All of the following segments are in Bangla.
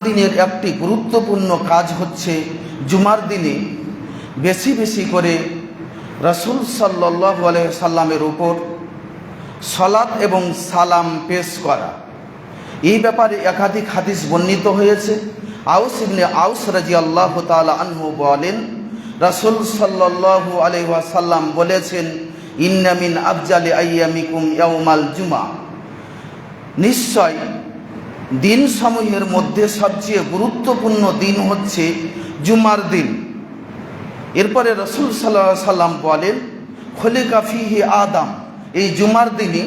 দিনের একটি গুরুত্বপূর্ণ কাজ হচ্ছে জুমার দিনে বেশি বেশি করে রাসূল সাল্লাল্লাহু আলাইহি সাল্লামের উপর সালাত এবং সালাম পেশ করা। এই ব্যাপারে একাধিক হাদিস বর্ণিত হয়েছে। আউস ইবনে আউস রাদিয়াল্লাহু তাআলা আনহু বলেন, রাসূল সাল্লাল্লাহু আলাইহি ওয়াসাল্লাম বলেছেন, ইন্না মিন আফজালি আইয়ামিকুম ইয়াউমাল জুমআ, নিশ্চয় দিন সমূহের মধ্যে সবচেয়ে গুরুত্বপূর্ণ দিন হচ্ছে জুমার দিন। এরপরে রাসূল সাল্লাল্লাহু আলাইহি সাল্লাম বলেন, খলিকা ফিহি আদম, এই জুমার দিনে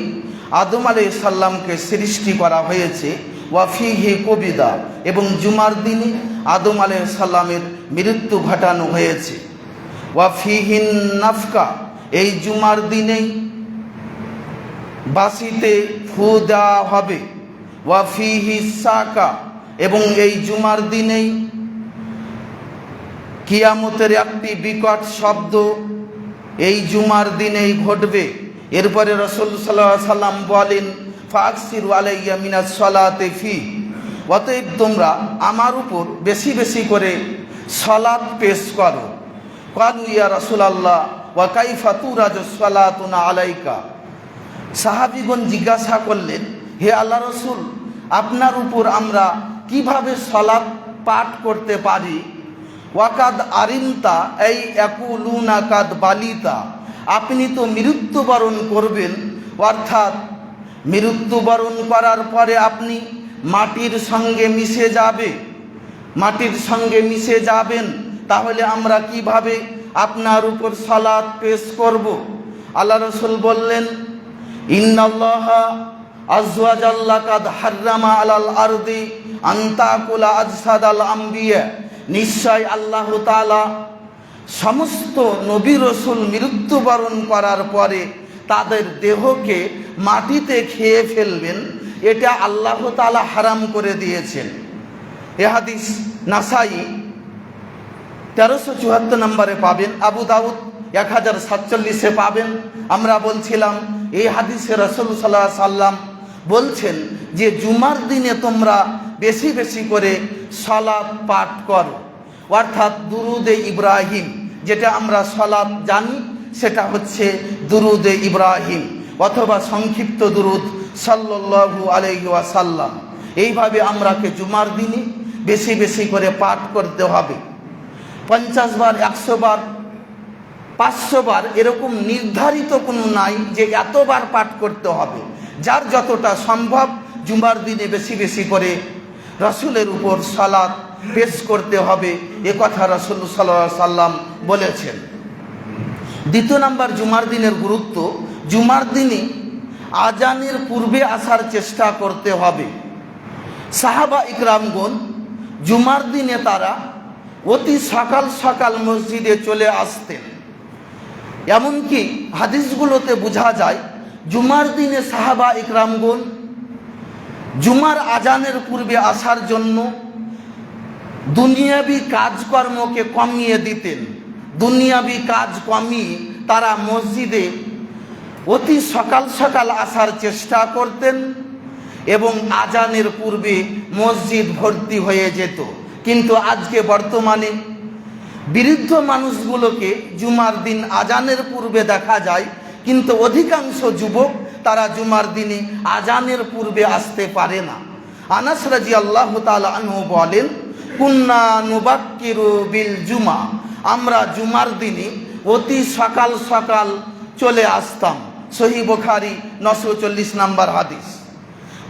আদম আলাইহিস সালামকে সৃষ্টি করা হয়েছে। ওয়া ফিহি কুবিদা, এবং জুমার দিনে আদম আলাইহিস সালামের মৃত্যু ঘটানো হয়েছে। ওয়া ফিহিন নাফকা, এই জুমার দিনেই বাঁশিতে ফু দেওয়া হবে। ওয়া ফিহি সাকা, এবং এই জুমার দিনেই কিয়ামতের একটি বিকট শব্দ এই জুমার দিনেই ঘটবে। এরপরে রাসূল সাল্লাল্লাহু আলাইহি সাল্লাম বলেন, ফাকসিরু আলাইয়া মিনাস সালাতি ফি, অতএব তোমরা আমার উপর বেশি বেশি করে সালাত পেশ করো। ক্বালু ইয়া রাসূলুল্লাহ ওয়া কাইফা তুরাজু সালাতুনা আলাইকা, সাহাবীগণ জিজ্ঞাসা করলেন, হে আল্লাহ রসুল, আপনার উপর আমরা কিভাবে সালাত পাঠ করতে পারি? ওয়াকাদ আরিমতা এই ইয়াকুলুনা কাদ বালিতা, আপনি তো মৃত্যুবরণ করবেন, অর্থাৎ মৃত্যুবরণ করার পরে আপনি মাটির সঙ্গে মিশে যাবেন, তাহলে আমরা কিভাবে আপনার উপর সালাত পেশ করব? আল্লাহ রসুল বললেন, ইন্নাল্লাহা আযজা ওয়া জাল্লা কাদ হাররামা আলাল আরদি আন তাকুলা আজসাদাল আম্বিয়া, নিশ্চয় আল্লাহ তাআলা সমস্ত নবী রাসূল মৃত্যুবরণ করার পরে তাদের দেহকে মাটিতে খেয়ে ফেলবেন, এটা আল্লাহ তাআলা হারাম করে দিয়েছেন। এ হাদিস নাসাই 1374 নম্বরে পাবেন, আবু দাউদ 1047-এ পাবেন। আমরা বলছিলাম এই হাদিসে রাসূল সাল্লাল্লাহু আলাইহি সাল্লাম বলছেন যে জুমার দিনে তোমরা বেশি বেশি করে সালাত পাঠ করো, অর্থাৎ দুরুদে ইব্রাহিম, যেটা আমরা সালাত জানি সেটা হচ্ছে দুরুদে ইব্রাহিম অথবা সংক্ষিপ্ত দুরুদ সাল্লাল্লাহু আলাইহি ওয়াসাল্লাম। এইভাবে আমরাকে জুমার দিনে বেশি বেশি করে পাঠ করতে হবে। 50 বার, 100 বার, 500 বার, এরকম নির্ধারিত কোনো নাই যে এতবার পাঠ করতে হবে। যার যতটা সম্ভব জুমার দিনে বেশি বেশি করে রাসূলের উপর সালাত পেশ করতে হবে, এ কথা রাসূল সাল্লাল্লাহু আলাইহি সাল্লাম বলেছেন। দ্বিতীয় নাম্বার জুমার দিনের গুরুত্ব, জুমার দিনে আজানের পূর্বে আসার চেষ্টা করতে হবে। সাহাবা ইকরামগণ জুমার দিনে তারা অতি সকাল সকাল মসজিদে চলে আসতেন। এমনকি হাদিসগুলোতে বোঝা যায় জুমার দিনে সাহাবা ইকরামগণ জুমার আজানের পূর্বে আসার জন্য দুনিয়াবি কাজকর্মকে কমিয়ে দিতেন। দুনিয়াবি কাজ কমিয়ে তারা মসজিদে অতি সকাল সকাল আসার চেষ্টা করতেন এবং আজানের পূর্বে মসজিদ ভর্তি হয়ে যেত। কিন্তু আজকে বর্তমানে বৃদ্ধ মানুষগুলোকে জুমার দিন আজানের পূর্বে দেখা যায়, কিন্তু অধিকাংশ যুবক তারা জুমার দিনে আজানের পূর্বে আসতে পারে না। আনাস রাদিয়াল্লাহু তাআলা আনহু বলেন, কুন্না নুবাক্কিরু বিল জুমা, আমরা জুমার দিনে অতি সকাল সকাল চলে আসতাম। সহিহ বুখারী 940 নম্বর হাদিস।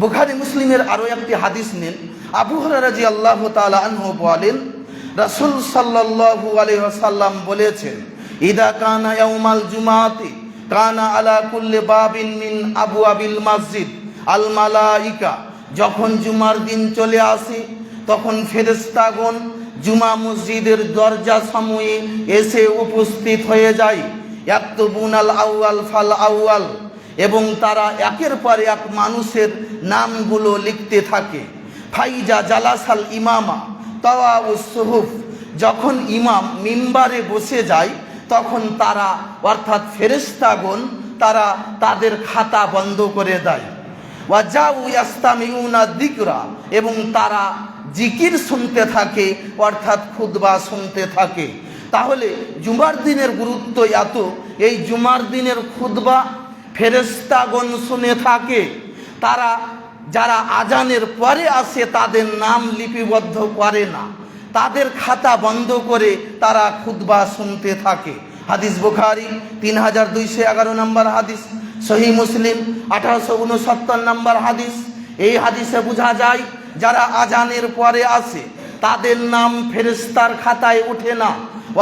বুখারী মুসলিমের আরও একটি হাদিস নেন। আবু হুরায়রা রাদিয়াল্লাহু তাআলা আনহু বলেন, রাসূল সাল্লাল্লাহু আলাইহি ওয়াসাল্লাম বলেছেন, ইদা কানা ইয়াউমাল জুমাতি কানা আলা কুল্লি বাবিন মিন আবওয়াবিল মসজিদ আল মালাইকা, যখন জুমার দিন চলে আসে তখন ফেরেশতাগণ জুমা মসজিদের দরজা সমূহে এসে উপস্থিত হয়ে যায়। ইয়াকতুবুনাল আউয়াল ফাল আউয়াল, এবং তারা একের পর এক মানুষের নামগুলো লিখতে থাকে। ফাইজা জালাসাল ইমামা তাওয়াউস সুহুফ, যখন ইমাম মিম্বারে বসে যায় তখন তারা অর্থাৎ ফেরেশতাগণ তারা তাদের খাতা বন্ধ করে দেয়। ওয়াজাউ ইয়াস্তামিউনা যিকরা, এবং তারা জিকির শুনতে থাকে, অর্থাৎ খুতবা শুনতে থাকে। তাহলে জুমার দিনের গুরুত্ব এত, এই জুমার দিনের খুতবা ফেরেশতাগণ শুনে থাকে। তারা যারা আজানের পরে আসে তাদের নাম লিপিবদ্ধ করে না, তাদের খাতা বন্ধ করে তারা খুতবা শুনতে থাকে। হাদিস বুখারী 3211 নম্বর হাদিস, সহিহ মুসলিম 1869 নম্বর হাদিস। এই হাদিসে বোঝা যায় যারা আজানের পরে আসে তাদের নাম ফেরেশতার খাতায় ওঠে না।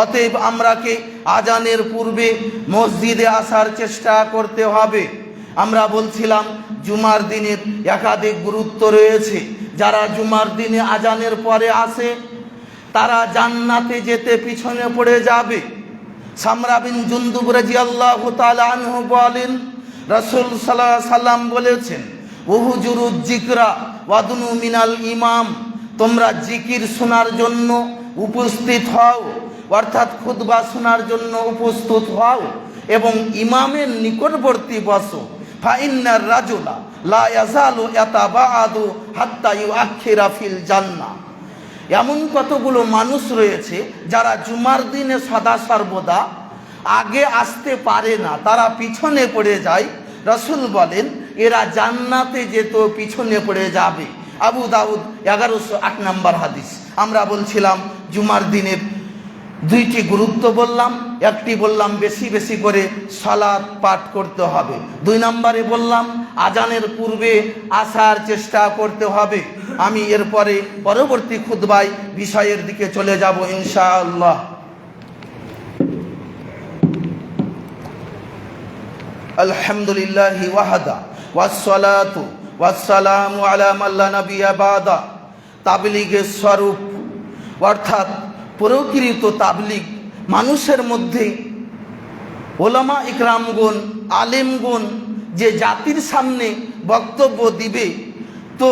অতএব আমরাকে আজানের পূর্বে মসজিদে আসার চেষ্টা করতে হবে। আমরা বলছিলাম জুমার দিনের একাধিক গুরুত্ব রয়েছে। যারা জুমার দিনে আজানের পরে আসে তারা জান্নাতে যেতে পিছনে পড়ে যাবে। সামরা বিন জুনদুব রাদিয়াল্লাহু তাআলা আনহু বলেন, রাসূল সাল্লাল্লাহু আলাইহি সাল্লাম বলেছেন, উহুজুরুজ জিকরা ওয়াদনু মিনাল ইমাম, তোমরা জিকির শোনার জন্য উপস্থিত হও, অর্থাৎ খুতবা শোনার জন্য উপস্থিত হও এবং ইমামের নিকটবর্তী বসো। ফাইন্নার রাজুলা লা ইয়াজালু ইয়াতাবাআদু হাত্তা ইউআখিরা ফিল জান্নাহ। এমন কতগুলো মানুষ রয়েছে যারা জুমার দিনে সদা সর্বদা আগে আসতে পারে না, তারা পিছনে পড়ে যায়। রাসূল বলেন এরা জান্নাতে যেত পিছনে পড়ে যাবে। আবু দাউদ 1108 নম্বর হাদিস। আমরা বলছিলাম জুমার দিনের দুইটি গুরুত্ব বললাম, একটি বললাম বেশি বেশি করে সালাত পাঠ করতে হবে, 2 নম্বরে বললাম আজানের পূর্বে আসার চেষ্টা করতে হবে। আমি এরপরে পরবর্তী খুতবায় বিষয়ের দিকে চলে যাব ইনশাআল্লাহ। আলহামদুলিল্লাহি ওয়াহদা ওয়াসসালাতু ওয়াসসালামু আলা মান লা নাবিয়্যা বাদা। তাবলীগের স্বরূপ অর্থাৎ প্রকৃত তাবলীগ মানুষের মধ্যে ওলামা ইকরামগণ, আলেমগণ যে জাতির সামনে বক্তব্য দিবে, তো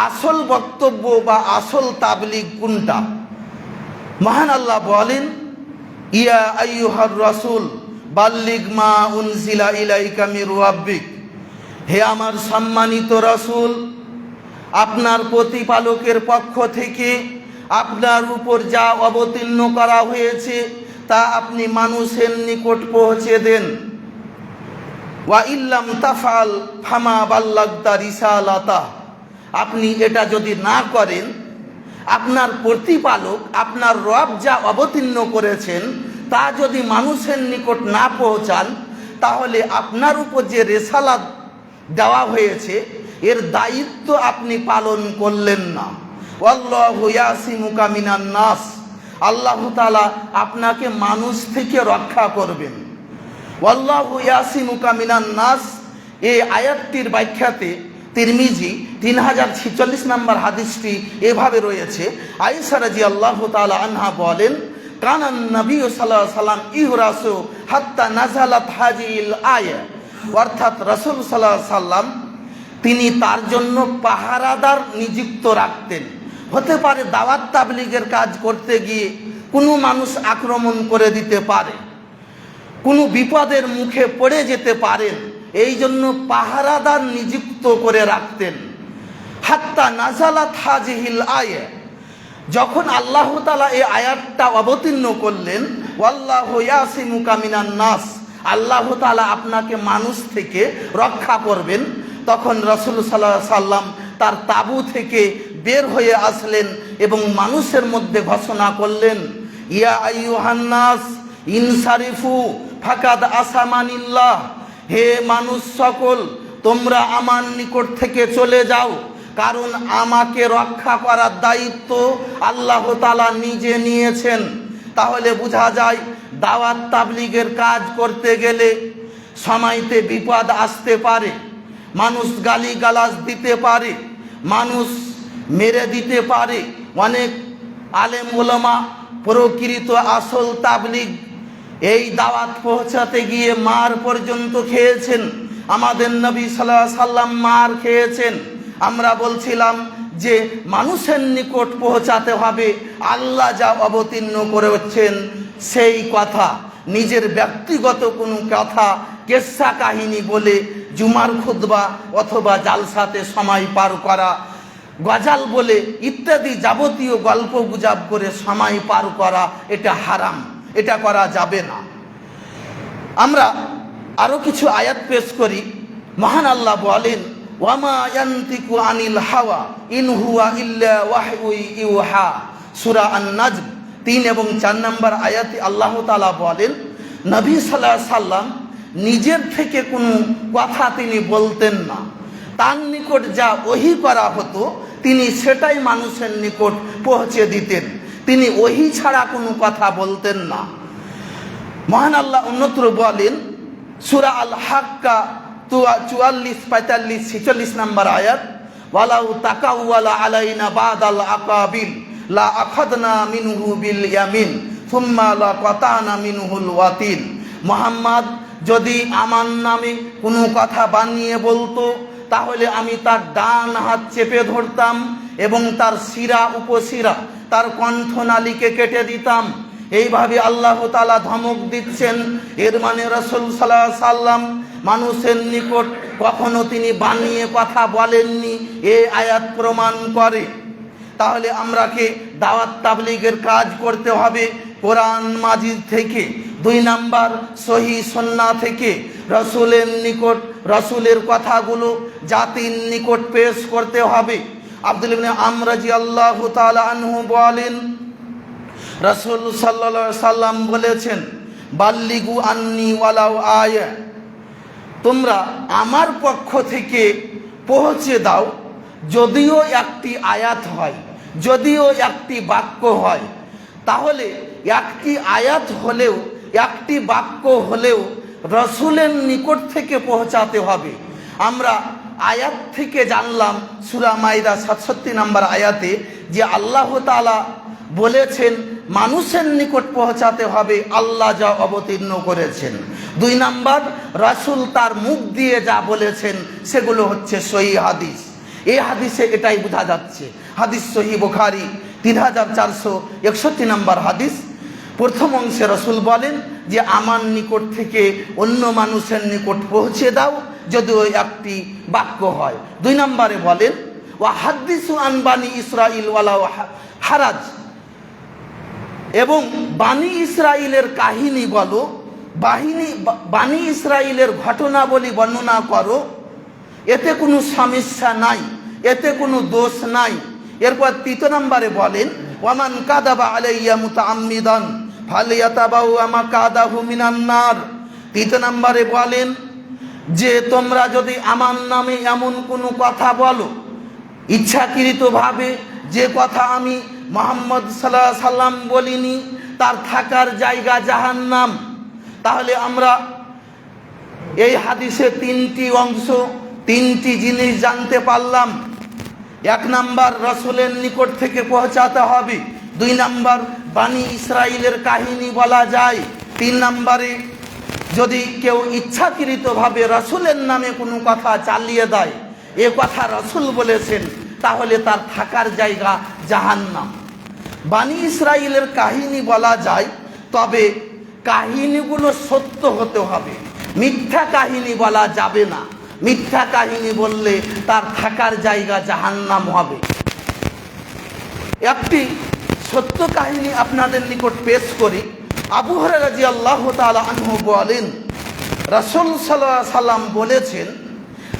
আসল বক্তব্য বা আসল তাবলীগ কোনটা? মহান আল্লাহ বলেন, ইয়া আইয়ুহার রাসূল বাল্লিগ মা উনজিলা ইলাইকা মির রাব্বিক, হে আমার সম্মানিত রাসূল, আপনার প্রতিপালকের পক্ষ থেকে আপনার উপর যা অবতীর্ণ করা হয়েছে তা আপনি মানুষের নিকট পৌঁছে দেন। ওয়া ইল্লাম তাফআল ফামা বাল্লাগতা রিসালাতা, আপনি এটা যদি না করেন, আপনার প্রতিপালক আপনার রব যা অবতীর্ণ করেছেন তা যদি মানুষের নিকট না পৌঁছান, তাহলে আপনার উপর যে রিসালাত দেওয়া হয়েছে এর দায়িত্ব আপনি পালন করলেন না। ওয়াল্লাহু ইয়াসিমুকা মিনান নাস, আল্লাহ তাআলা আপনাকে মানুষ থেকে রক্ষা করবেন। ওয়াল্লাহু ইয়াসিমুকা মিনান নাস, এই আয়াতটির ব্যাখ্যাতে তিরমিজি 3046 নম্বর হাদিসটি এভাবে রয়েছে। আয়েশা রাদিয়াল্লাহু তাআলা আনহা বলেন, কানান নবী সাল্লাল্লাহু আলাইহি সাল্লাম ইহরাসু হাত্তা নাযালাত হাযিহিল আয়া, অর্থাৎ রাসূল সাল্লাল্লাহু আলাইহি সাল্লাম তিনি তার জন্য পাহারাদার নিযুক্ত রাখতেন। হতে পারে দাওয়াত তাবলীগের কাজ করতে গিয়ে কোনো মানুষ আক্রমণ করে দিতে পারে, কোনো বিপদের মুখে পড়ে যেতে পারেন, এই জন্য পাহারাদার নিযুক্ত করে রাখতেন। হাত্তা নাযালাত হাযিহিল আয়া, যখন আল্লাহ তাআলা এই আয়াতটা অবতীর্ণ করলেন, ওয়াল্লাহু ইয়াসিমুকা মিনান নাস, আল্লাহ তাআলা আপনাকে মানুষ থেকে রক্ষা করবেন, তখন রাসূল সাল্লাল্লাহু আলাইহি সাল্লাম তার তাবু থেকে বের হয়ে আসলেন এবং মানুষের মধ্যে ঘোষণা করলেন, ইয়া আইয়ুহান নাস ইনসারিফু ফাকাদ আসামানিল্লাহ, হে মানুষ সকল, তোমরা আমার নিকট থেকে চলে যাও, কারণ আমাকে রক্ষা করার দায়িত্ব আল্লাহ তাআলা নিজে নিয়েছেন। তাহলে বোঝা যায় দাওয়াত তাবলীগের কাজ করতে গেলে সময়তে বিপদ আসতে পারে, মানুষ গালিগালাজ দিতে পারে, মানুষ মেরে দিতে পারে। অনেক আলেম ওলামা প্রকৃত আসল তাবলীগ এই দাওয়াত পৌঁছাতে গিয়ে মার পর্যন্ত খেয়েছেন। আমাদের নবী সাল্লাল্লাহু আলাইহি সাল্লাম মার খেয়েছেন। আমরা বলছিলাম যে মানুষের নিকট পৌঁছাতে হবে আল্লাহ যা অবতীর্ণ করেছেন সেই কথা, নিজের ব্যক্তিগত কোনো কথা কেসা কাহিনী বলে জুমার খুতবা অথবা জালসাতে সময় পার করা গজাল বলে ইত্যাদি যাবতীয় গল্প গুজব করে সময় পার করা এটা হারাম, এটা করা যাবে না। আমরা আরো কিছু আয়াত পেশ করি। মহান আল্লাহ বলেন, ওয়ামা ইয়ান্তিকু আনিল হাওয়া ইন হুয়া ইল্লা ওয়াহয়ু ইউহা, সূরা আন-নাজম 3 এবং 4 নম্বর আয়াতে আল্লাহ তাআলা বলেন, নবী সাল্লাল্লাহু আলাইহি সাল্লাম নিজের থেকে কোনো কথা তিনি বলতেন না। তার নিকট যা ওহী করা হতো তিনি সেটাই মানুষের নিকট পৌঁছে দিতেন। তিনি ওহী ছাড়া কোনো কথা বলতেন না। মহান আল্লাহ অন্যত্র বলেন, সূরা আল হাক্কা 44, 45, 46 নম্বর আয়াত, ওয়ালাউ তাকাওয়ালা আলাইনা বাদাল আকাবিল লা আখাদনা মিনহু বিল ইয়ামিন সুম্মা লা কাতানা মিনহুল ওয়াতিল। মুহাম্মদ যদি আমার নামে কোনো কথা বানিয়ে বলতো তাহলে আমি তার ডান হাত চেপে ধরতাম এবং তার শিরা উপশিরা, তার কণ্ঠনালীকে কেটে দিতাম। এইভাবে আল্লাহ তাআলা ধমক দিচ্ছেন। এর মানে রাসূল সাল্লাল্লাহু আলাইহি সাল্লাম মানুষের নিকট কখনো তিনি বানিয়ে কথা বলেননি, এই আয়াত প্রমাণ করে। তাহলে আমরাকে দাওয়াত তাবলীগের কাজ করতে হবে কোরআন মাজিদ থেকে, 2 নাম্বার সহিহ সুন্নাহ থেকে, রাসূলের নিকট রাসূলের কথাগুলো জাতির নিকট পেশ করতে হবে। আব্দুল্লাহ ইবনে আমর রাদিয়াল্লাহু তাআলা আনহু বলেন, রাসূল সাল্লাল্লাহু আলাইহি সাল্লাম বলেছেন, বাল্লিগু আন্নি ওয়ালাউ আয়া, তোমরা আমার পক্ষ থেকে পৌঁছে দাও, যদিও একটি আয়াত হয়, যদিও একটি বাক্য হয়। তাহলে একটি আয়াত হলেও, একটি বাক্য হলেও রাসূলের নিকট থেকে পৌঁছাতে হবে। আমরা আয়াত থেকে জানলাম সূরা মাইদা 67 নম্বর আয়াতে যে আল্লাহ তাআলা বলেছেন মানুষের নিকট পৌঁছাতে হবে আল্লাহ যা অবতীর্ণ করেছেন। 2 নাম্বার, রাসূল তার মুখ দিয়ে যা বলেছেন সেগুলো হচ্ছে সহিহ হাদিস। এই হাদিসে এটাই বোঝা যাচ্ছে। হাদিস সহিহ বুখারী 3461 নম্বর হাদিস। প্রথম অংশে রাসূল বলেন যে আমার নিকট থেকে অন্য মানুষের নিকট পৌঁছে দাও, যদিও একটি বাক্য হয়। 2 নম্বরে বলেন, ওয়া হাদিসু আন বানি ইসরাইল ওয়ালাউ হারাজ, এবং বানি ইসরাইলের কাহিনী বলো, বানি ইসরাইলের ঘটনাবলী বর্ণনা করো, এতে কোনো সমস্যা নাই, এতে কোনো দোষ নাই। এরপর 3 নম্বরে বলেন, ওয়ামান কাযাবা আলাইয়া মুতাআম্মিদান ফালিয়াতাবাওয়া মাকাদাহু মিনান নার। 3 নম্বরে বলেন যে তোমরা যদি আমার নামে এমন কোনো কথা বলো ইচ্ছাকৃতভাবে, যে কথা আমি মুহাম্মদ সাল্লাল্লাহু আলাইহি সাল্লাম বলিনি, তার থাকার জায়গা জাহান্নাম। তাহলে আমরা এই হাদিসে 3টি অংশ, 3টি জিনিস জানতে পারলাম। 1 নাম্বার, রাসূলের নিকট থেকে পৌঁছাতে হবে। 2 নাম্বার, বানি ইসরাইলের কাহিনী বলা যায়। 3 নাম্বারে যদি কেউ ইচ্ছাকৃতভাবে রাসূলের নামে কোনো কথা চালিয়ে দেয়, এ কথা রাসূল বলেছেন, তাহলে তার থাকার জায়গা জাহান্নাম। বানি ইসরাইলের কাহিনী বলা যায়, তবে কাহিনীগুলো সত্য হতে হবে, মিথ্যা কাহিনী বলা যাবে না। মিথ্যা কাহিনী বললে তার থাকার জায়গা জাহান্নাম হবে। একটি সত্য কাহিনী আপনাদের নিকট পেশ করি। আবু হুরায়রা রাদিয়াল্লাহু তাআলা আনহু বলেন, রাসূল সাল্লাল্লাহু আলাইহি সাল্লাম বলেছেন,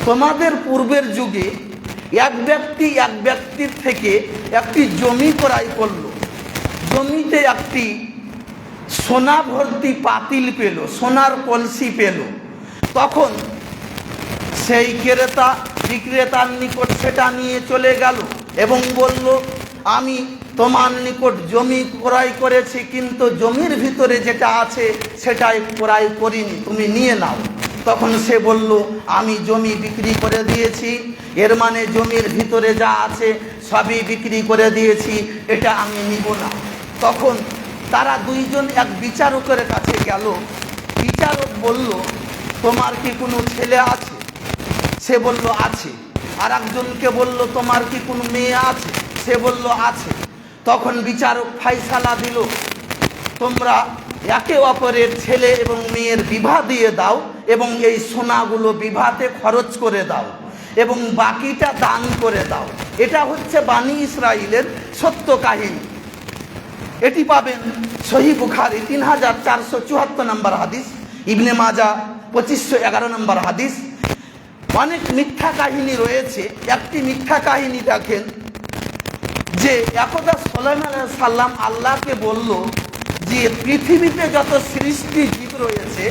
তোমাদের পূর্বের যুগে এক ব্যক্তি এক ব্যক্তির থেকে একটি জমি ক্রয় করল। জমিতে একটি সোনা ভর্তি পাতিল পেল, সোনার কলসি পেল। তখন সেই ক্রেতা বিক্রেতার নিকট সেটা নিয়ে চলে গেল এবং বলল, আমি তোমার নিকট জমি ক্রয় করেছি, কিন্তু জমির ভিতরে যেটা আছে সেটাই ক্রয় করিনি, তুমি নিয়ে নাও। তখন সে বলল, আমি জমি বিক্রি করে দিয়েছি, এর মানে জমির ভিতরে যা আছে সবই বিক্রি করে দিয়েছি, এটা আমি নিব না। তখন তারা 2 জন এক বিচারকের কাছে গেল। বিচারক বলল, তোমার কি কোনো ছেলে আছে? সে বলল আছে। আর একজনকে বলল, তোমার কি কোনো মেয়ে আছে? সে বলল আছে। তখন বিচারক ফায়সালা দিল, তোমরা একে অপরের ছেলে এবং মেয়ের বিবাহ দিয়ে দাও এবং এই সোনাগুলো বিবাহতে খরচ করে দাও এবং বাকিটা দান করে দাও। এটা হচ্ছে বানি ইসরাইলের সত্য কাহিনী। এটি পাবেন সহিহ বুখারী 3474 নম্বর হাদিস, ইবনে মাজা 2511 নম্বর হাদিস। অনেক মিথ্যা কাহিনী রয়েছে। একটি মিথ্যা কাহিনী দেখেন যে একদা সুলাইমান আলাইহিস সালাম আল্লাহকে বলল যে পৃথিবীতে যত সৃষ্টি জীব রয়েছে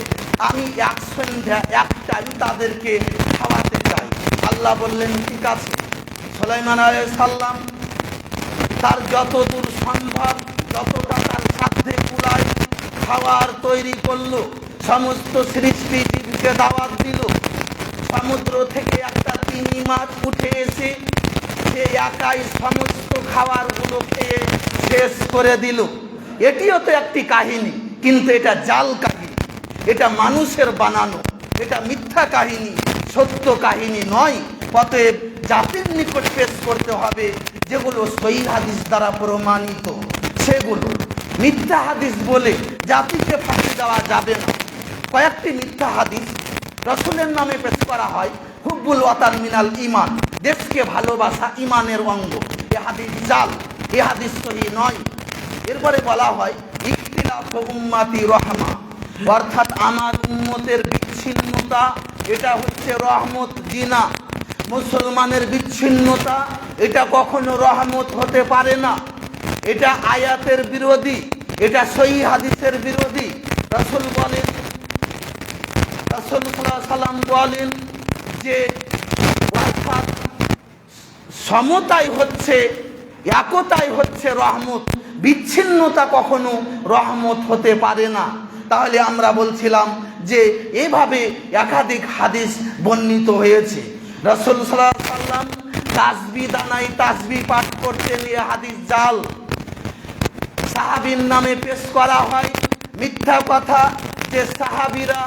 আমি এক সন্ধ্যা এক টাইম তাদেরকে খাওয়াতে চাই। আল্লাহ বললেন ঠিক আছে। সুলাইমান আলাইহিস সালাম তার যতদূর সম্ভব, যতটা তার সাধ্যে কুলায় খাওয়ার তৈরি করলো। সমস্ত সৃষ্টি জীবকে দাওয়াত দিল। সমুদ্র থেকে একটা তিমি মাছ উঠে এসে সে একাই সমস্ত খাবারগুলো খেয়ে শেষ করে দিল। এটিও তো একটি কাহিনী, কিন্তু এটা জাল কাহিনী, এটা মানুষের বানানো, এটা মিথ্যা কাহিনী, সত্য কাহিনী নয়। অতএব জাতির নিকট পেশ করতে হবে যেগুলো সহিহ হাদিস দ্বারা প্রমাণিত, সেগুলো। মিথ্যা হাদিস বলে জাতিকে ফাঁকি দেওয়া যাবে না। কয়েকটি মিথ্যা হাদিস রসুলের নামে পেশ করা হয়। হুব্বুল ওয়াতান মিনাল ঈমান, দেশকে ভালোবাসা ঈমানের অঙ্গ। এ হাদিস জাল, এ হাদিস সহিহ নয়। এরপরে বলা হয় ইখতিলাফু উম্মতি রহমা, অর্থাৎ আমার উম্মতের বিচ্ছিন্নতা এটা হচ্ছে রহমত দিনা। মুসলমানের বিচ্ছিন্নতা এটা কখনো রহমত হতে পারে না। এটা আয়াতের বিরোধী, এটা সহিহ হাদিসের বিরোধী। রাসূল বলেন, রাসূল সাল্লাল্লাহু আলাইহি সাল্লাম বলেন যে অর্থাৎ সমতাই হচ্ছে, একতাই হচ্ছে রহমত, বিচ্ছিন্নতা কখনো রহমত হতে পারে না। তাহলে আমরা বলছিলাম যে এভাবে একাধিক হাদিস বর্ণিত হয়েছে। রাসূল সাল্লাল্লাহু আলাইহি সাল্লাম তাসবিহ দানায় তাসবিহ পাঠ করতেন, এ হাদিস জাল। সাহাবীর নামে পেশ করা হয় মিথ্যা কথা যে সাহাবীরা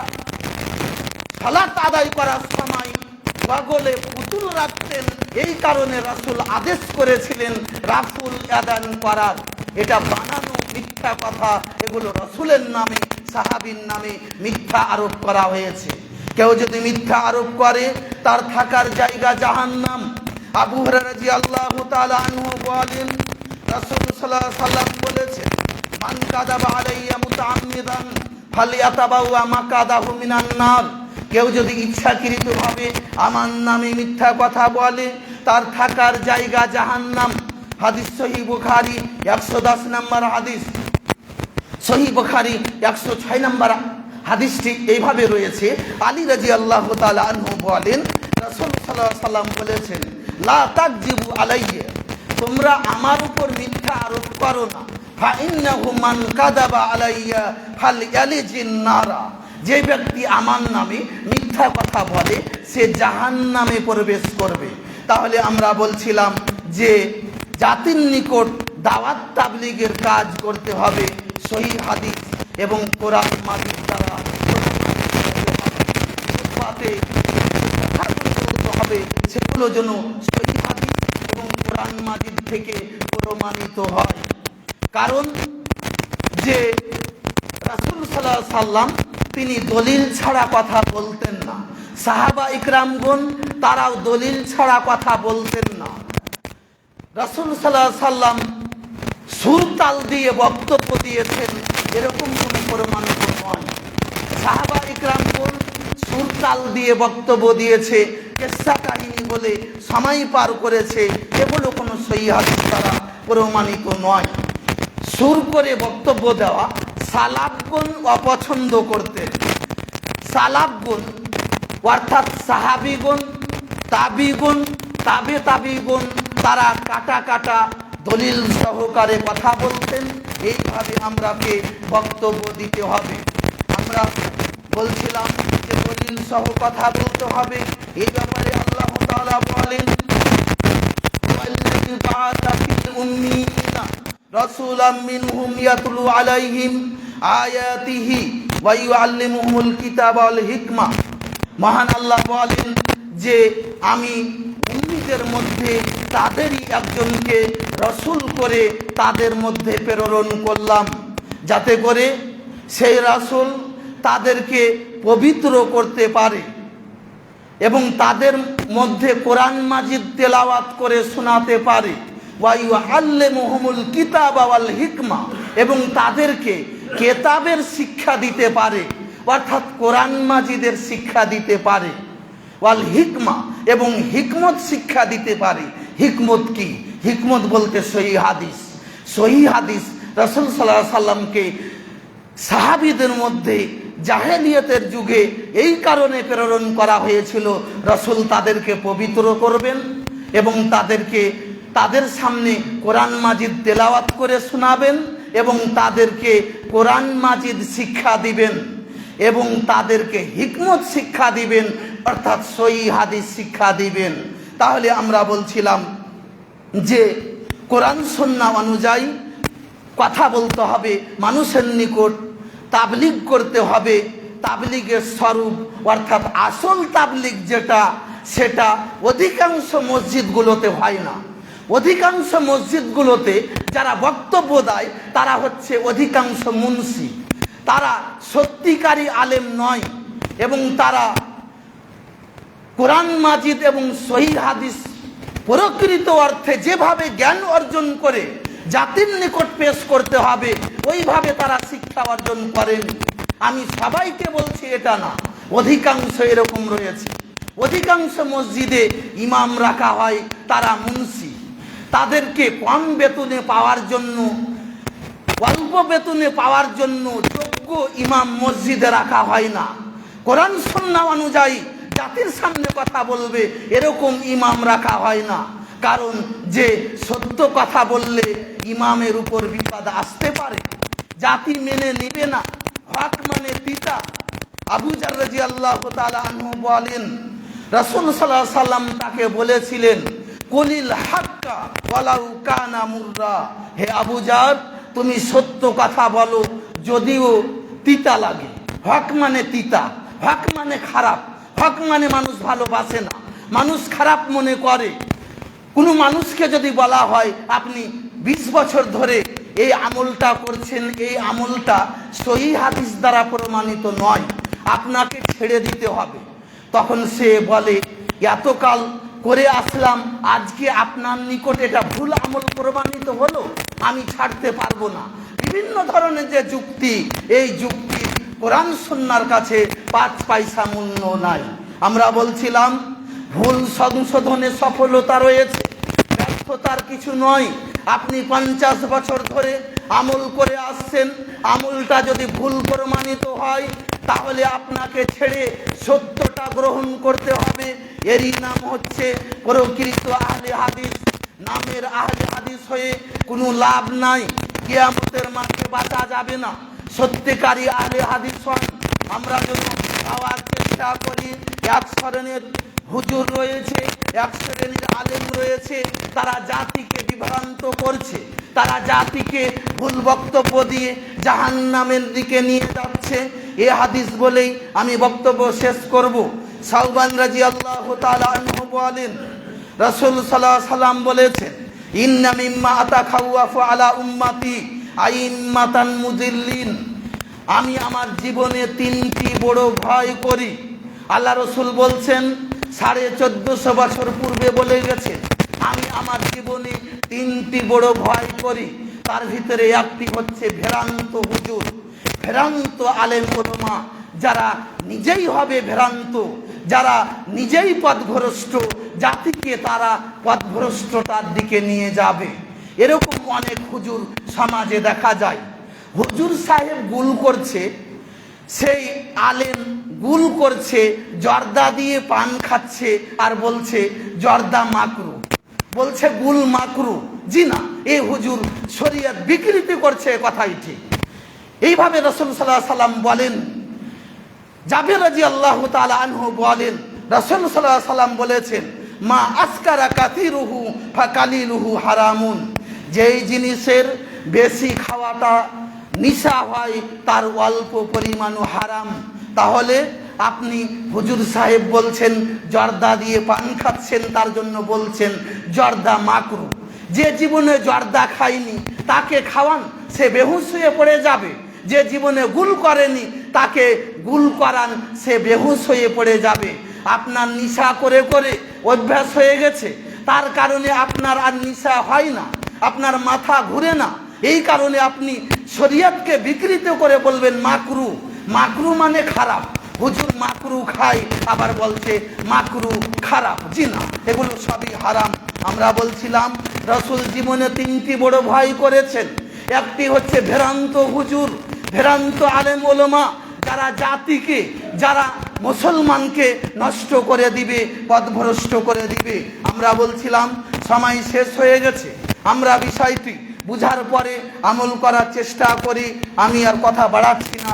সালাত আদায় করার সময় বগলে পুতুল রাখতেন, এই কারণে রাসূল আদেশ করেছিলেন রাফুল আদান করার। এটা বানানো মিথ্যা কথা, এগুলো রাসূলের নামে সাহাবীর নামে মিথ্যা আরোপ করা হয়েছে। কেউ যদি মিথ্যা আরোপ করে তার থাকার জায়গা জাহান্নাম। আবু হুরায়রা রাদিয়াল্লাহু তাআলা আনহু বলেন, রাসূল সাল্লাল্লাহু আলাইহি সাল্লাম বলেছেন, মান কাযাবা আলাইয়া মুতাআম্মিদান ফালিয়াতাবাওয়া মাকাদাহু মিনান নার। কেউ যদি ইচ্ছাকৃতভাবে আমার নামে মিথ্যা কথা বলে তার থাকার জায়গা জাহান্নাম। হাদিস সহিহ বুখারী 110 নম্বর হাদিস, সহিহ বুখারী 106 নম্বর হাদিসটি এইভাবে রয়েছে। আলী রাদিয়াল্লাহু তাআলা আনহু বলেন, রাসূল সাল্লাল্লাহু আলাইহি সাল্লাম বলেছেন, লা তাকজিবু আলাইয়া, তোমরা আমার উপর মিথ্যা আরোপ করো না। ফা ইন্নাহু মান কাযাবা আলাইয়া ফালইয়ালিজিন নারা, যে ব্যক্তি আমার নামে মিথ্যা কথা বলে সে জাহান্নামে প্রবেশ করবে। তাহলে আমরা বলছিলাম যে জাতির নিকট দাওয়াত তাবলীগের কাজ করতে হবে সহিহ হাদিস এবং কোরআন মাজিদ দ্বারা হবে, সেগুলো যেন সহিহ হাদিস এবং কোরআন মাজিদ থেকে প্রমাণিত হয়। কারণ যে রাসূল সাল্লাল্লাহু আলাইহি সাল্লাম তিনি দলিল ছাড়া কথা বলতেন না। সাহাবা ইকরামগণ তারাও দলিল ছাড়া কথা বলতেন না। রাসূল সাল্লাল্লাহু আলাইহি সাল্লাম সুর তাল দিয়ে বক্তব্য দিয়েছেন এরকম কোনো প্রমাণিত নয়। সাহাবা ইকরামগণ সুর তাল দিয়ে বক্তব্য দিয়েছে, কিসসা কাহিনী বলে সময় পার করেছে, এগুলো কোনো সহিহ হাদিস দ্বারা প্রমাণিত নয়। সুর করে বক্তব্য দেওয়া সালাফগণ অপছন্দ করতেন। সালাফগণ অর্থাৎ সাহাবীগণ, তাবিগণ, তাবিগণ তারা কাটা কাটা দলিল সহকারে কথা বলতেন। এইভাবে আমরাকে বক্তব্য দিতে হবে। আমরা বলছিলাম যে দলিল সহ কথা বলতে হবে। এই ব্যাপারে আল্লাহ তাআলা বলেন, ওয়াল্লাযী বা'আসা ফিল উম্মিয়িনা রাসূলাম মিনহুম ইয়াতলু আলাইহিম আয়াতিহি ওয়া ইউআল্লিমুহুমুল কিতাবা ওয়াল হিকমা। মহান আল্লাহ বলেন যে আমি উম্মীদের মধ্যে তাদেরই একজনকে রাসূল করে তাদের মধ্যে প্রেরণ করলাম, যাতে করে সেই রাসূল তাদেরকে পবিত্র করতে পারে। এবং তাদের মধ্যে কোরআন মাজিদ তেলাওয়াত করে শোনাতে পারে, ওয়া ইউআল্লিমুহুমুল কিতাবা ওয়াল হিকমা, এবং তাদেরকে কেতাবের শিক্ষা দিতে পারে, অর্থাৎ কোরআন মাজিদের শিক্ষা দিতে পারে, ওয়াল হিকমা, এবং হিকমত শিক্ষা দিতে পারে। হিকমত কি? হিকমত বলতে সহি হাদিস। সহি হাদিস রাসূল সাল্লাল্লাহু আলাইহি সাল্লামকে সাহাবীদের মধ্যে জাহেলিয়াতের যুগে এই কারণে প্রেরণ করা হয়েছিল, রাসূল তাদেরকে পবিত্র করবেন এবং তাদের সামনে কোরআন মাজিদ তেলাওয়াত করে শোনাবেন এবং তাদেরকে কোরআন মাজিদ শিক্ষা দিবেন এবং তাদেরকে হিকমত শিক্ষা দিবেন, অর্থাৎ সহি হাদিস শিক্ষা দিবেন। তাহলে আমরা বলছিলাম যে কোরআন সুন্নাহ অনুযায়ী কথা বলতে হবে, মানুষের নিকট তাবলীগ করতে হবে। তাবলীগের স্বরূপ অর্থাৎ আসল তাবলীগ যেটা, সেটা অধিকাংশ মসজিদগুলোতে হয় না। অধিকাংশ মসজিদগুলোতে যারা বক্তব্য দেয় তারা হচ্ছে অধিকাংশ মুন্সি, তারা সত্যিকারী আলেম নয় এবং তারা কোরআন মাজিদ এবং সহিহ হাদিস প্রকৃত অর্থে যেভাবে জ্ঞান অর্জন করে জাতির নিকট পেশ করতে হবে ওইভাবে তারা শিক্ষা অর্জন করেন। আমি সবাইকে বলছি এটা না, অধিকাংশ এরকম রয়েছে। অধিকাংশ মসজিদে ইমাম রাখা হয় তারা মুন্সি, তাদেরকে কম বেতনে পাওয়ার জন্য, অল্প বেতনে পাওয়ার জন্য যোগ্য ইমাম মসজিদে রাখা হয় না। কোরআন সুন্নাহ অনুযায়ী জাতির সামনে কথা বলবে এরকম ইমাম রাখা হয় না, কারণ যে সত্য কথা বললে ইমামের উপর বিপদ আসতে পারে, জাতি মেনে নিবে না, হক মানে তিতা। আবু জার রাদিয়াল্লাহু তাআলা আনহু বলেন, রাসূল সাল্লাল্লাহু আলাইহি সাল্লাম তাকে বলেছিলেন, কুলিল হাক্কা ওয়ালাউ কানা মুররা, হে আবু জার তুমি সত্য কথা বলো যদিও তিতা লাগে। হক মানে তিতা, হক মানে খারাপ, হক মানে মানুষ ভালোবাসে না, মানুষ খারাপ মনে করে। কোনো মানুষকে যদি বলা হয় আপনি 20 বছর ধরে এই আমলটা করছেন, এই আমলটা সহিহ হাদিস দ্বারা প্রমাণিত নয়, আপনাকে ছেড়ে দিতে হবে, তখন সে বলে এতকাল করে আসলাম, আজকে আপনার নিকট এটা ভুল আমল প্রমাণিত হলো, আমি ছাড়তে পারবো না। বিভিন্ন ধরনের যে যুক্তি, এই যুক্তি কোরআন সুন্নাহর কাছে 5 পয়সা মূল্য নাই। আমরা বলছিলাম ভুল সংশোধনে সফলতা রয়েছে, ব্যর্থতার কিছু নয়। আপনি 50 বছর ধরে আমল করে আসছেন, আমলটা যদি ভুল প্রমাণিত হয় তাহলে আপনাকে ছেড়ে সত্যটা গ্রহণ করতে হবে। এরই নাম হচ্ছে প্রকৃত আহলে হাদিস। নামের আহলে হাদিস হয়ে কোনো লাভ নাই, কিয়ামতের মাঠে বাঁচা যাবে না। সত্যিকারী আহলে হাদিস হন। আমরা যদি পাওয়ার চেষ্টা করি, এক শ্রেণীর হুজুর রয়েছে, এক শ্রেণীর আলেম রয়েছে, তারা জাতিকে বিভ্রান্ত করছে, তারা জাতিকে ভুল বক্তব্য দিয়ে জাহান্নামের দিকে নিয়ে যাচ্ছে। এ হাদিস বলেই আমি বক্তব্য শেষ করব। সাওবান রাদিয়াল্লাহু তাআলা আনহু বলেন, রাসূল সাল্লাল্লাহু আলাইহি সাল্লাম বলেছেন, ইন্না মিম্মা আতাখাওয়াফু আলা উম্মতি আইম্মাতান মুজিল্লিন, আমি আমার জীবনে 3টি বড় ভয় করি। আল্লাহ রসুল বলছেন 1450 বছর পূর্বে বলে গেছে, আমি আমার জীবনে 3টি বড় ভয় করি। তার ভিতরে একটি হচ্ছে ভ্রান্ত হুজুর, ভ্রান্ত আলেম ওলামা, যারা নিজেই হবে ভ্রান্ত, যারা নিজেই পথভ্রষ্ট, জাতিকে তারা পথভ্রষ্টতার দিকে নিয়ে যাবে। এরকম অনেক হুজুর সমাজে দেখা যায়। হুজুর সাহেব গুল করছে, সেই আলেম গুল করছে, জর্দা দিয়ে পান খাচ্ছে আর বলছে জর্দা মাকরু, বলছে গুল মাকরু। জি না, এই হুজুর শরীয়ত বিকৃতি করছে, কথাই ঠিক। এইভাবে রাসূল সাল্লাল্লাহু আলাইহি সাল্লাম বলেন, জাবের রাদিয়াল্লাহু তাআলা আনহু বলেন, রাসূল সাল্লাল্লাহু আলাইহি সাল্লাম বলেছেন, মা আসকারা কাতিরুহু ফাকালিলুহু হারামুন, যেই জিনিসের বেশি খাওয়াটা নিশা হয় তার অল্প পরিমাণও হারাম। তাহলে আপনি হুজুর সাহেব বলছেন জর্দা দিয়ে পান খাচ্ছেন, তার জন্য বলছেন জর্দা মাকরু। যে জীবনে জর্দা খায়নি তাকে খাওয়ান, সে বেহুশ হয়ে পড়ে যাবে। যে জীবনে গুল করেনি তাকে গুল করান, সে বেহুশ হয়ে পড়ে যাবে। আপনার নিশা করে করে অভ্যাস হয়ে গেছে, তার কারণে আপনার আর নিশা হয় না, আপনার মাথা ঘুরে না। এই কারণে আপনি শরীয়তকে বিকৃত করে বলবেন মাকরু। মাকরু মানে খারাপ। হুজুর মাকরু খায়, আবার বলছে মাকরু খারাপ। জি না, এগুলো সবই হারাম। আমরা বলছিলাম রাসূল জীবনে তিনটি বড় ভয় করেছেন। একটি হচ্ছে ভ্রান্ত হুজুর, ভ্রান্ত আলেম ওলামা, যারা জাতিকে, যারা মুসলমানকে নষ্ট করে দিবে, পথভ্রষ্ট করে দিবে। আমরা বলছিলাম সময় শেষ হয়ে গেছে, আমরা বিষয়টি বুঝার পরে আমল করার চেষ্টা করি। আমি আর কথা বাড়াচ্ছি না।